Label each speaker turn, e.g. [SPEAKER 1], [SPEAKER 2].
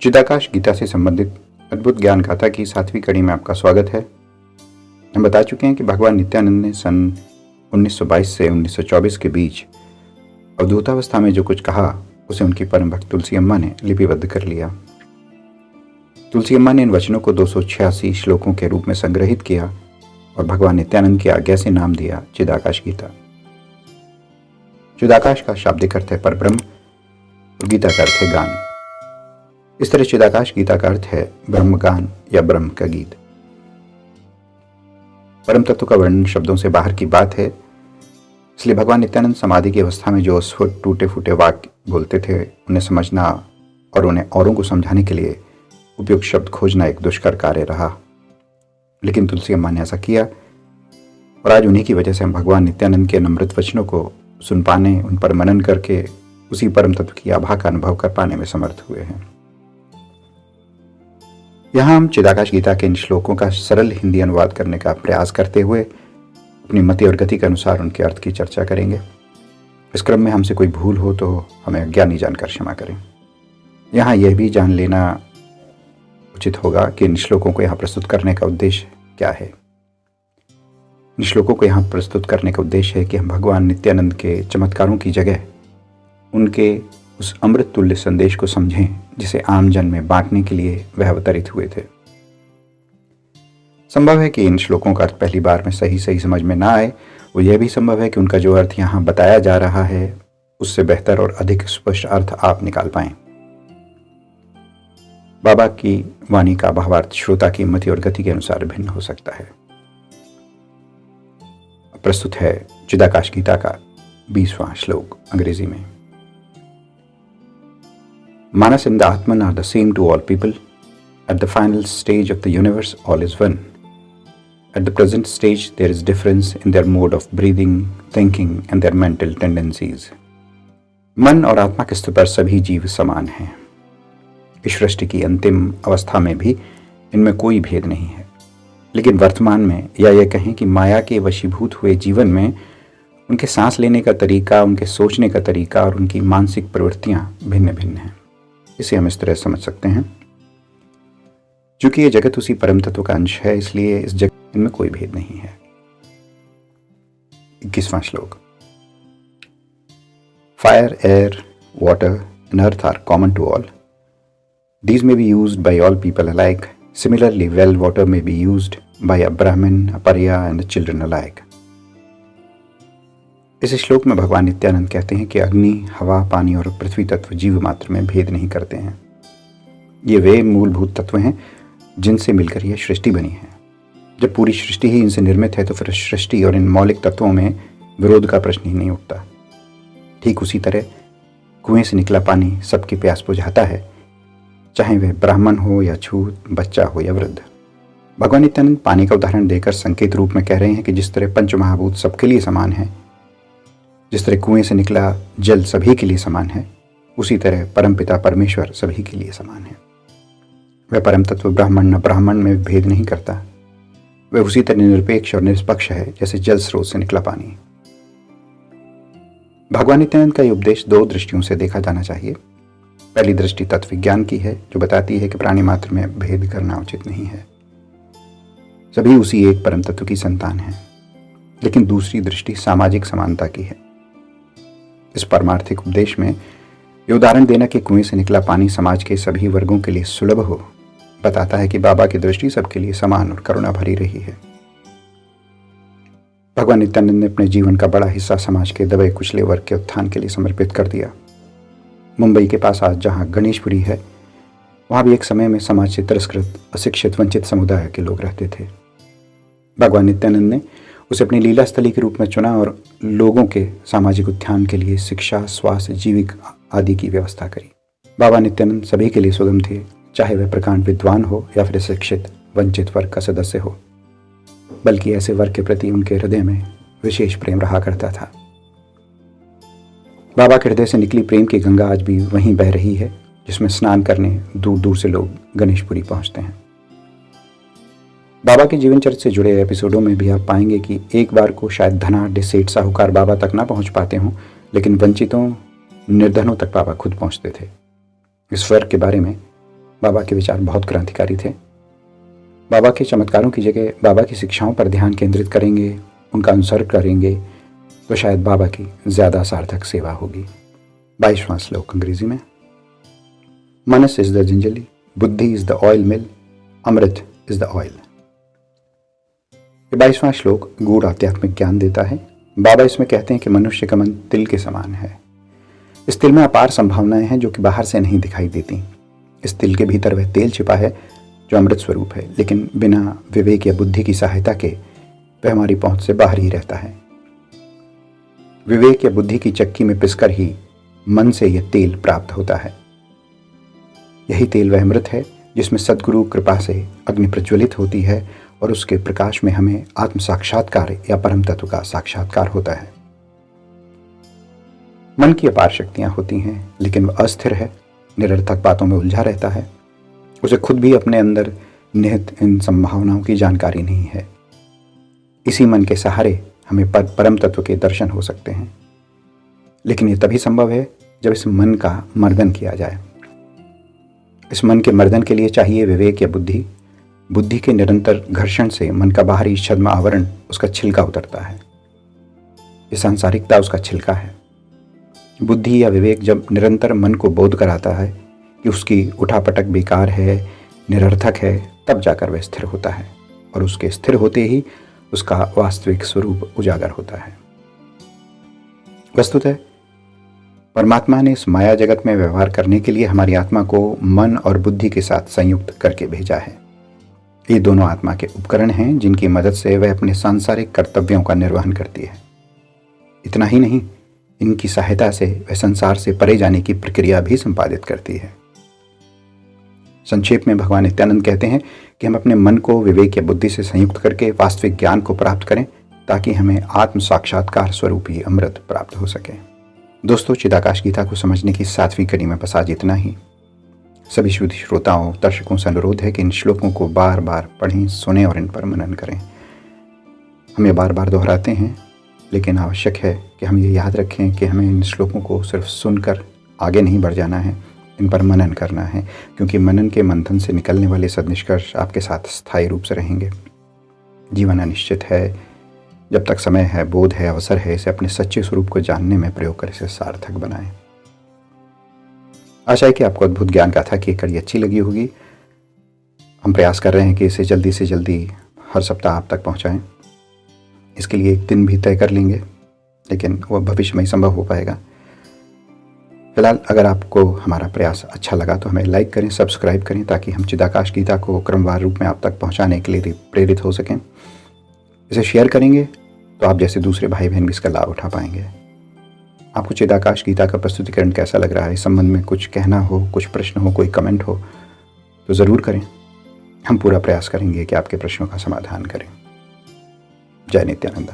[SPEAKER 1] चिदाकाश गीता से संबंधित अद्भुत ज्ञान गाथा की 7वीं कड़ी में आपका स्वागत है। हम बता चुके हैं कि भगवान नित्यानंद ने सन 1922 से 1924 के बीच अवधूतावस्था में जो कुछ कहा उसे उनकी परम भक्त तुलसी अम्मा ने लिपिबद्ध कर लिया। तुलसी अम्मा ने इन वचनों को 286 श्लोकों के रूप में संग्रहित किया और भगवान नित्यानंद की आज्ञा से नाम दिया चिदाकाश गीता। चिदाकाश का शाब्दिक अर्थ है परब्रह्म और गीता का अर्थ है गान। इस तरह चिदाकाश गीता का अर्थ है ब्रह्म गान या ब्रह्म का गीत। परम तत्व का वर्णन शब्दों से बाहर की बात है, इसलिए भगवान नित्यानंद समाधि की अवस्था में जो अस्फुट टूटे फूटे वाक्य बोलते थे उन्हें समझना और उन्हें औरों को समझाने के लिए उपयुक्त शब्द खोजना एक दुष्कर कार्य रहा। लेकिन तुलसी अम्मा ने ऐसा किया और आज उन्हीं की वजह से हम भगवान नित्यानंद के नम्रत वचनों को सुन पाने, उन पर मनन करके उसी परम तत्व की आभा का अनुभव कर पाने में समर्थ हुए हैं। यहाँ हम चिदाकाश गीता के इन श्लोकों का सरल हिंदी अनुवाद करने का प्रयास करते हुए अपनी मति और गति के अनुसार उनके अर्थ की चर्चा करेंगे। इस क्रम में हमसे कोई भूल हो तो हमें अज्ञानी जानकर क्षमा करें। यहाँ यह भी जान लेना उचित होगा कि इन श्लोकों को यहाँ प्रस्तुत करने का उद्देश्य क्या है। इन श्लोकों को यहाँ प्रस्तुत करने का उद्देश्य है कि हम भगवान नित्यानंद के चमत्कारों की जगह उनके उस अमृत तुल्य संदेश को समझें जिसे आम जन में बांटने के लिए वह अवतरित हुए थे। संभव है कि इन श्लोकों का अर्थ पहली बार में सही समझ में ना आए, वो यह भी संभव है कि उनका जो अर्थ यहाँ बताया जा रहा है उससे बेहतर और अधिक स्पष्ट अर्थ आप निकाल पाएं। बाबा की वाणी का भावार्थ श्रोता की मति और गति के अनुसार भिन्न हो सकता है। प्रस्तुत है चिदाकाश गीता का 20वां श्लोक अंग्रेजी में। Manas and the Atman are the same to all people. At the final stage of the universe, all is one. At the present stage, there is difference in their mode of breathing, thinking, and their mental tendencies. मन और आत्मा के स्तर पर सभी जीव समान हैं। इस सृष्टि की अंतिम अवस्था में भी इनमें कोई भेद नहीं है, लेकिन वर्तमान में या यह कहें कि माया के वशीभूत हुए जीवन में उनके सांस लेने का तरीका, उनके सोचने का तरीका और उनकी मानसिक प्रवृत्तियां भिन्न भिन्न हैं। इसे हम इस तरह समझ सकते हैं, चूंकि ये जगत उसी परम तत्व का अंश है, इसलिए इस जगत में कोई भेद नहीं है। 21वां श्लोक। Fire, air, water and earth are common to all. These may be used by all people alike. Similarly, well water may be used by a Brahmin, a Pariya and the children alike. इस श्लोक में भगवान नित्यानंद कहते हैं कि अग्नि, हवा, पानी और पृथ्वी तत्व जीव मात्र में भेद नहीं करते हैं। ये वे मूलभूत तत्व हैं जिनसे मिलकर यह सृष्टि बनी है। जब पूरी सृष्टि ही इनसे निर्मित है तो फिर सृष्टि और इन मौलिक तत्वों में विरोध का प्रश्न ही नहीं उठता। ठीक उसी तरह कुएं से निकला पानी सबकी प्यास बुझाता है, चाहे वह ब्राह्मण हो या छूत, बच्चा हो या वृद्ध। भगवान नित्यानंद पानी का उदाहरण देकर संकेत रूप में कह रहे हैं कि जिस तरह पंच महाभूत सबके लिए समान है, जिस तरह कुएं से निकला जल सभी के लिए समान है, उसी तरह परमपिता परमेश्वर सभी के लिए समान है। वह परम तत्व ब्राह्मण न ब्राह्मण में भेद नहीं करता। वह उसी तरह निरपेक्ष और निष्पक्ष है जैसे जल स्रोत से निकला पानी। भगवान नित्यानंद का यह उपदेश दो दृष्टियों से देखा जाना चाहिए। पहली दृष्टि तत्व विज्ञान की है, जो बताती है कि प्राणी मात्र में भेद करना उचित नहीं है, सभी उसी एक परम तत्व की संतान हैं। लेकिन दूसरी दृष्टि सामाजिक समानता की है। इस परमार्थिक उपदेश में यह उदाहरण देना कि कुएं से निकला पानी समाज के सभी वर्गों के लिए सुलभ हो, बताता है कि बाबा की दृष्टि सबके लिए समान और करुणा भरी रही है। भगवान नित्यानंद ने अपने जीवन का बड़ा हिस्सा समाज के दबे कुचले वर्ग के उत्थान के लिए समर्पित कर दिया। मुंबई के पास आज जहां गणेशपुरी है, वहां भी एक समय में समाज से तिरस्कृत, अशिक्षित, वंचित समुदाय के लोग रहते थे। भगवान नित्यानंद ने उसे अपनी लीला स्थली के रूप में चुना और लोगों के सामाजिक उत्थान के लिए शिक्षा, स्वास्थ्य, जीविका आदि की व्यवस्था करी। बाबा नित्यानंद सभी के लिए सुगम थे, चाहे वह प्रकांड विद्वान हो या फिर शिक्षित वंचित वर्ग का सदस्य हो, बल्कि ऐसे वर्ग के प्रति उनके हृदय में विशेष प्रेम रहा करता था। बाबा के हृदय से निकली प्रेम की गंगा आज भी वहीं बह रही है, जिसमें स्नान करने दूर दूर से लोग गणेशपुरी पहुंचते हैं। बाबा के जीवन चरित्र से जुड़े एपिसोडों में भी आप पाएंगे कि एक बार को शायद धनाढ्य सेठ साहूकार बाबा तक ना पहुंच पाते हों, लेकिन वंचितों, निर्धनों तक बाबा खुद पहुंचते थे। इस फर्क के बारे में बाबा के विचार बहुत क्रांतिकारी थे। बाबा के चमत्कारों की जगह बाबा की शिक्षाओं पर ध्यान केंद्रित करेंगे, उनका अनुसरण करेंगे तो शायद बाबा की ज़्यादा सार्थक सेवा होगी। 22वां श्लोक अंग्रेजी में। मनस इज द जिंजली, बुद्धि इज द ऑयल मिल, अमृत इज द ऑयल। 22वां श्लोक गूढ़ आध्यात्मिक ज्ञान देता है। बाबा इसमें कहते हैं कि मनुष्य का मन तिल के समान है। इस तिल में अपार संभावनाएं हैं जो कि बाहर से नहीं दिखाई देती। इस तिल के भीतर वह तेल छिपा है जो अमृत स्वरूप है, लेकिन बिना विवेक या बुद्धि की सहायता के वह हमारी पहुंच से बाहर ही रहता है। विवेक या बुद्धि की चक्की में पिसकर ही मन से यह तेल प्राप्त होता है। यही तेल वह अमृत है जिसमें सद्गुरु कृपा से अग्नि प्रज्वलित होती है और उसके प्रकाश में हमें आत्म साक्षात्कार या परम तत्व का साक्षात्कार होता है। मन की अपार शक्तियां होती हैं, लेकिन वह अस्थिर है, निरर्थक बातों में उलझा रहता है। उसे खुद भी अपने अंदर निहित इन संभावनाओं की जानकारी नहीं है। इसी मन के सहारे हमें परम तत्व के दर्शन हो सकते हैं, लेकिन यह तभी संभव है जब इस मन का मर्दन किया जाए। इस मन के मर्दन के लिए चाहिए विवेक या बुद्धि। बुद्धि के निरंतर घर्षण से मन का बाहरी छद्म आवरण, उसका छिलका उतरता है। ये सांसारिकता उसका छिलका है। बुद्धि या विवेक जब निरंतर मन को बोध कराता है कि उसकी उठापटक बेकार है, निरर्थक है, तब जाकर वह स्थिर होता है और उसके स्थिर होते ही उसका वास्तविक स्वरूप उजागर होता है। वस्तुतः परमात्मा ने इस माया जगत में व्यवहार करने के लिए हमारी आत्मा को मन और बुद्धि के साथ संयुक्त करके भेजा है। ये दोनों आत्मा के उपकरण हैं जिनकी मदद से वह अपने सांसारिक कर्तव्यों का निर्वहन करती है। इतना ही नहीं, इनकी सहायता से वह संसार से परे जाने की प्रक्रिया भी संपादित करती है। संक्षेप में भगवान नित्यानंद कहते हैं कि हम अपने मन को विवेक या बुद्धि से संयुक्त करके वास्तविक ज्ञान को प्राप्त करें ताकि हमें आत्म साक्षात्कार स्वरूपी अमृत प्राप्त हो सके। दोस्तों, चिदाकाश गीता को समझने की 7वीं कड़ी में बस आज इतना ही। सभी शुद्ध श्रोताओं, दर्शकों से अनुरोध है कि इन श्लोकों को बार बार पढ़ें, सुनें और इन पर मनन करें। हम ये बार बार दोहराते हैं, लेकिन आवश्यक है कि हम ये याद रखें कि हमें इन श्लोकों को सिर्फ सुनकर आगे नहीं बढ़ जाना है, इन पर मनन करना है, क्योंकि मनन के मंथन से निकलने वाले सदनिष्कर्ष आपके साथ स्थायी रूप से रहेंगे। जीवन अनिश्चित है। जब तक समय है, बोध है, अवसर है, इसे अपने सच्चे स्वरूप को जानने में प्रयोग कर इसे सार्थक बनाएं। आशा है कि आपको अद्भुत ज्ञान गाथा की कड़ी अच्छी लगी होगी। हम प्रयास कर रहे हैं कि इसे जल्दी से जल्दी हर सप्ताह आप तक पहुंचाएं। इसके लिए एक दिन भी तय कर लेंगे, लेकिन वह भविष्य में ही संभव हो पाएगा। फिलहाल अगर आपको हमारा प्रयास अच्छा लगा तो हमें लाइक करें, सब्सक्राइब करें, ताकि हम चिदाकाश गीता को क्रमवार रूप में आप तक पहुंचाने के लिए प्रेरित हो सकें। इसे शेयर करेंगे तो आप जैसे दूसरे भाई बहन भी इसका लाभ उठा पाएंगे। आपको चिदाकाश गीता का प्रस्तुतिकरण कैसा लग रहा है, इस संबंध में कुछ कहना हो, कुछ प्रश्न हो, कोई कमेंट हो तो ज़रूर करें। हम पूरा प्रयास करेंगे कि आपके प्रश्नों का समाधान करें। जय नित्यानंद।